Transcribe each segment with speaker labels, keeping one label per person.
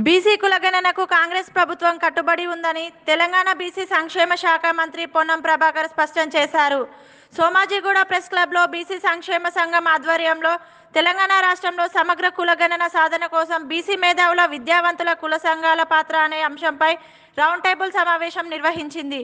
Speaker 1: BC కులగణనకు Congress ప్రభుత్వం కట్టుబడి ఉందని తెలంగాణ బీసీ సంక్షేమ శాఖ మంత్రి పొన్నం ప్రభాకర్ స్పష్టం చేశారు. సోమాజిగూడ ప్రెస్ క్లబ్లో బీసీ సంక్షేమ సంఘం ఆధ్వర్యంలో తెలంగాణ రాష్ట్రంలో సమగ్ర కులగణన సాధన కోసం బీసీ మేధావుల విద్యావంతుల కుల సంఘాల పాత్ర అనే అంశంపై రౌండ్ టేబుల్ సమావేశం నిర్వహించింది.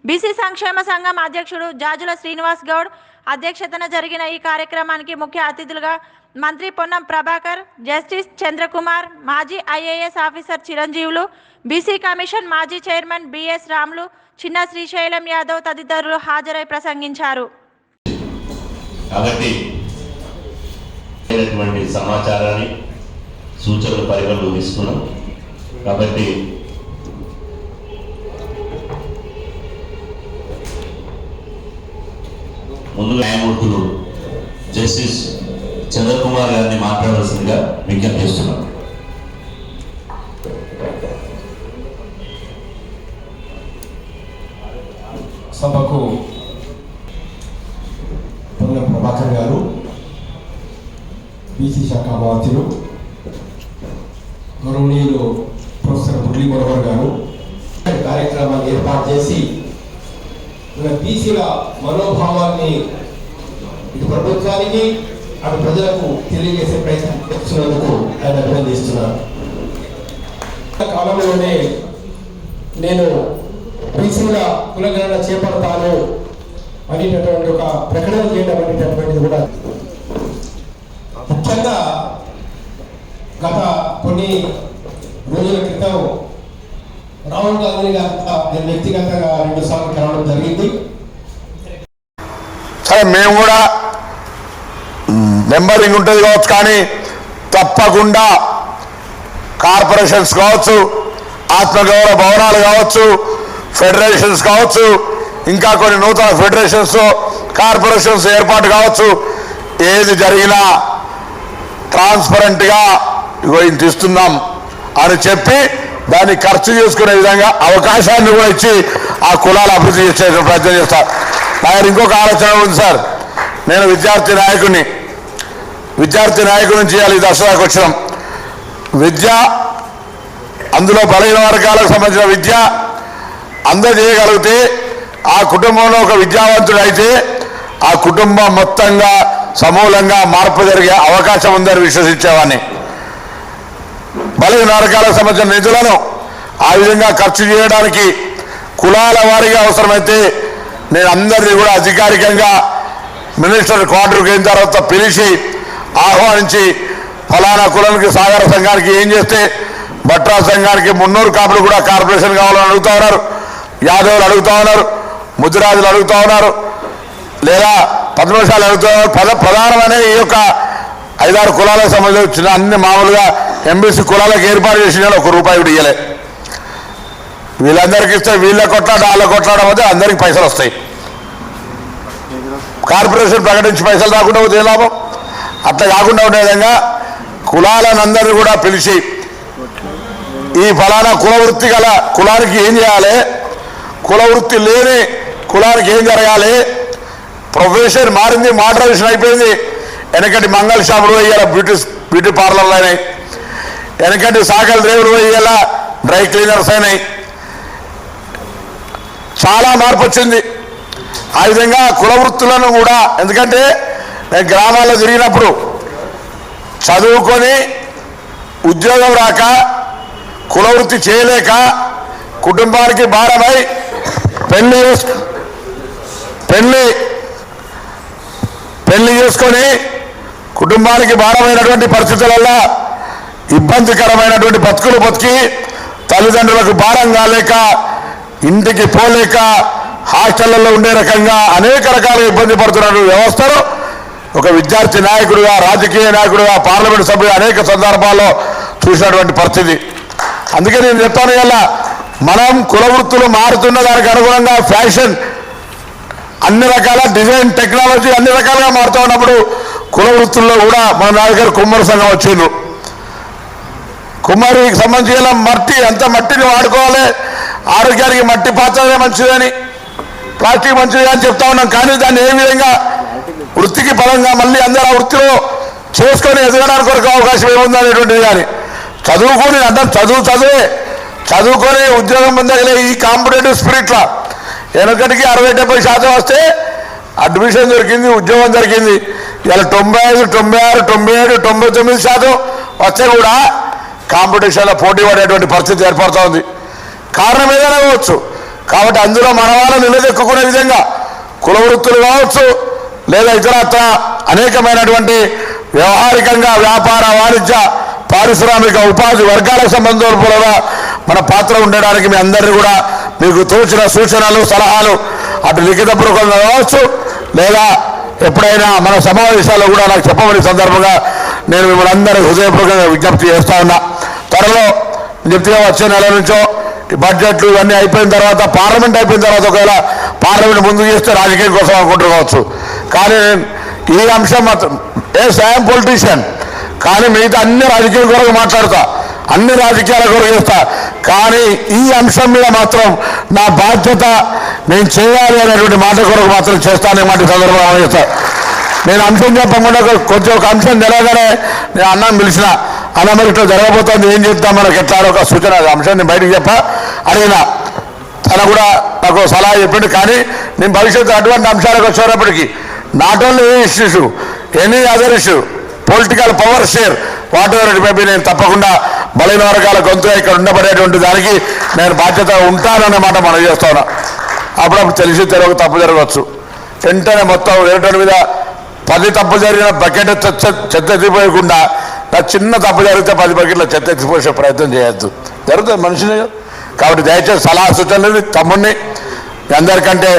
Speaker 1: బీసీ సంక్షేమ సంఘం అధ్యక్షుడు జాజుల శ్రీనివాస్ గౌడ్ అధ్యక్షతన జరిగిన ఈ కార్యక్రమానికి ముఖ్య అతిథులుగా మంత్రి పొన్నం ప్రభాకర్, జస్టిస్ చంద్రకుమార్, మాజీ ఐఏఎస్ ఆఫీసర్ చిరంజీవులు, బీసీ కమిషన్ మాజీ చైర్మన్ బిఎస్ రాములు, చిన్న శ్రీశైలం యాదవ్ తదితరులు హాజరై ప్రసంగించారు.
Speaker 2: సమాచారాన్ని సూచనలు పరిగణలో తీసుకున్నాం. కాబట్టి ముందు న్యాయమూర్తులు జస్టిస్ చంద్రకుమార్ గారిని మాట్లాడాల్సిందిగా విజ్ఞప్తి చేస్తున్నాం.
Speaker 3: సభకు పొన్నం ప్రభాకర్ గారు, బీసీ శాఖ మంత్రులు గౌరవనీయులు ప్రొఫెసర్ మురళీ మనోహర్ గారు కార్యక్రమాన్ని ఏర్పాటు చేసి బీసీల మనోభావాన్ని ఇటు ప్రభుత్వానికి అటు ప్రజలకు తెలియజేసే ప్రయత్నం చేస్తున్నందుకు ఆయన అభినందిస్తున్నారు. కాలంలోనే నేను బీసీల కులగణన చేపడతాను అనేటటువంటి ఒక ప్రకటన చేయడం అనేటటువంటిది కూడా ముఖ్యంగా గత కొన్ని రోజుల క్రితం రాహుల్ గాంధీ గారు వ్యక్తిగతంగా 2 సార్లు కలవడం జరిగింది.
Speaker 4: సరే, మేము కూడా మెంబరింగ్ ఉంటుంది కావచ్చు, కానీ తప్పకుండా కార్పొరేషన్స్ కావచ్చు, ఆత్మగౌరవ భవనాలు కావచ్చు, ఫెడరేషన్స్ కావచ్చు, ఇంకా కొన్ని నూతన ఫెడరేషన్స్ కార్పొరేషన్స్ ఏర్పాటు కావచ్చు, ఏది జరిగినా ట్రాన్స్పరెంట్గా ఇంత ఇస్తున్నాం అని చెప్పి దాన్ని ఖర్చు చేసుకునే విధంగా అవకాశాన్ని కూడా ఇచ్చి ఆ కులాలు అభివృద్ధి చేసే ప్రయత్నం చేస్తారు. నాకు ఇంకొక ఆలోచన ఉంది సార్. నేను విద్యార్థి నాయకుని చేయాలి. దసరాకు వచ్చినాం. విద్య, అందులో బలహీన వర్గాలకు సంబంధించిన విద్య అందజేయగలిగితే ఆ కుటుంబంలో ఒక విద్యావంతుడు అయితే ఆ కుటుంబం మొత్తంగా సమూలంగా మార్పు జరిగే అవకాశం ఉందని విశ్వసించేవాడిని. బలహీన వర్గాలకు సంబంధించిన నిధులను ఆ విధంగా ఖర్చు చేయడానికి కులాల వారీగా అవసరమైతే నేను అందరినీ కూడా అధికారికంగా మినిస్టర్ క్వార్టర్కి అయిన తర్వాత పిలిచి ఆహ్వానించి ఫలానా కులానికి సాగర సంఘానికి ఏం చేస్తే భట్రా సంఘానికి 300 కాపులు కూడా కార్పొరేషన్ కావాలని అడుగుతూ ఉన్నారు, యాదవులు అడుగుతూ ఉన్నారు, ముద్దురాజులు అడుగుతూ ఉన్నారు, లేదా పద్మశాలు అడుగుతూ ఉన్నారు. ప్రధానమైన ఈ యొక్క 5-6 కులాలకు సంబంధించిన అన్ని మామూలుగా ఎంబీసీ కులాలకు ఏర్పాటు చేసిన ₹1 కూడా ఇవ్వలే. వీళ్ళందరికీ ఇస్తే వీళ్ళ కొట్లాట వాళ్ళ కొట్లాట మధ్య అందరికీ పైసలు వస్తాయి. కార్పొరేషన్ ప్రకటించి పైసలు రాకుండా పోతే లాభం. అట్లా కాకుండా ఉండే విధంగా కులాలనందరినీ కూడా పిలిచి ఈ ఫలానా కులవృత్తి గల కులానికి ఏం చేయాలి, కులవృత్తి లేని కులానికి ఏం జరగాలి, ప్రొఫెషన్ మారింది, మోడరేషన్ అయిపోయింది. వెనకటి మంగళ షాపులు వేయాల బ్యూటీ పార్లర్లు అయినాయి, వెనకటి సాగల డ్రైవర్లు వేయాల డ్రై క్లీనర్స్ అయినాయి. చాలా మార్పు వచ్చింది. ఆ విధంగా కుల వృత్తులను కూడా, ఎందుకంటే నేను గ్రామాల్లో తిరిగినప్పుడు చదువుకొని ఉద్యోగం రాక కులవృత్తి చేయలేక కుటుంబానికి భారమై పెళ్లి చేసుకొని కుటుంబానికి భారమైనటువంటి పరిస్థితులలో ఇబ్బందికరమైనటువంటి బతుకులు బతికి తల్లిదండ్రులకు భారం కాలేక ఇంటికి పోలేక హాస్టళ్లలో ఉండే రకంగా అనేక రకాల ఇబ్బంది పడుతున్న వ్యవస్థను ఒక విద్యార్థి నాయకుడిగా, రాజకీయ నాయకుడిగా, పార్లమెంట్ సభ్యుడు అనేక సందర్భాల్లో చూసినటువంటి పరిస్థితి. అందుకే నేను చెప్తాను, ఇలా మనం కుల వృత్తులు మారుతున్న దానికి అనుగుణంగా ఫ్యాషన్, అన్ని రకాల డిజైన్ టెక్నాలజీ అన్ని రకాలుగా మారుతూ ఉన్నప్పుడు కుల వృత్తుల్లో కూడా మన దగ్గర కుమ్మరి సంఘం వచ్చిండ్రు. కుమ్మరికి సంబంధించిన మట్టి, అంత మట్టిని వాడుకోవాలి, ఆరోగ్యానికి మట్టి పాత్రమే మంచిదని, ప్లాస్టిక్ మంచిది అని చెప్తా ఉన్నాం. కానీ దాన్ని ఏ విధంగా వృత్తికి పరంగా మళ్ళీ అందరూ ఆ వృత్తిలో చేసుకొని ఎదగడానికి ఒక అవకాశం ఏముంది అనేటువంటిది కానీ చదువుకొని అంటే చదువుకొని ఉద్యోగం పొందగలే ఈ కాంపిటేటివ్ స్పిరిట్లో వెనకటికి 60-70% వస్తే అడ్మిషన్ దొరికింది, ఉద్యోగం దొరికింది. ఇలా 95, 96, 97, 99% వస్తే కూడా కాంపిటీషన్లో పోటీ పడేటువంటి పరిస్థితి ఏర్పడుతూ ఉంది. కారణం ఏదైనా కావచ్చు. కాబట్టి అందులో మన వాళ్ళని నిలదొక్కునే విధంగా కుల వృత్తులు కావచ్చు, లేదా ఇతరత్ర అనేకమైనటువంటి వ్యవహారికంగా వ్యాపార వాణిజ్య పారిశ్రామిక ఉపాధి వర్గాలకు సంబంధించిన మన పాత్ర ఉండడానికి మీ అందరినీ కూడా మీకు తోచిన సూచనలు సలహాలు అటు లిఖితపూర్వకంగా కావచ్చు, లేదా ఎప్పుడైనా మన సమావేశాల్లో కూడా నాకు చెప్పబడి సందర్భంగా నేను మిమ్మల్ని అందరూ హృదయపూర్వకంగా విజ్ఞప్తి చేస్తా ఉన్నా. త్వరలో చెప్తే వచ్చే నెల నుంచో ఈ బడ్జెట్లు ఇవన్నీ అయిపోయిన తర్వాత, పార్లమెంట్ అయిపోయిన తర్వాత ఒకవేళ పార్లమెంట్ ముందుకు చేస్తే రాజకీయం కోసం అనుకుంటుకోవచ్చు. కానీ ఈ అంశం మాత్రం ఐఎమ్ పొలిటీషియన్, కానీ మిగతా అన్ని రాజకీయాల కొరకు మాట్లాడతా, అన్ని రాజకీయాల కొరకు చేస్తా. కానీ ఈ అంశం మీద మాత్రం నా బాధ్యత నేను చేయాలి అనేటువంటి మాట కొరకు మాత్రం చేస్తానే మాట సందర్భంగా చేస్తా. నేను అంశం చెప్పకుండా కొంచెం ఒక అంశం తెలియగానే నేను అన్నం పిలిచిన, అన్న మరి ఇట్లా జరగబోతుంది, ఏం చెప్తాం మనకి ఎట్లా ఒక సూచన అంశాన్ని బయటకు అడిగిన. తన కూడా నాకు సలహా చెప్పిండు. కానీ నేను భవిష్యత్తు అటువంటి అంశాలకు వచ్చేటప్పటికి not only issues, any other issue, political power share what ever it may be, నేను తప్పకుండా బలైన వర్గాల గొంతుగా ఇక్కడ ఉండబడేటువంటి దానికి నేను బాధ్యత ఉంటానన్నమాట మనం చేస్తా ఉన్నా. అప్పుడప్పుడు తెలిసి తెలియక తప్పు జరగవచ్చు. వెంటనే మొత్తం రేటు మీద 10 తప్పు జరిగిన బకెట్ చెత్త ఎత్తిపోయకుండా నా చిన్న తప్పు జరిగితే 10 బకెట్ల చెత్త ఎత్తిపోసే ప్రయత్నం చేయొద్దు, జరుగుతుంది మనిషిని. కాబట్టి దయచేసి సలహా సూచనలు తమ్ముడిని అందరికంటే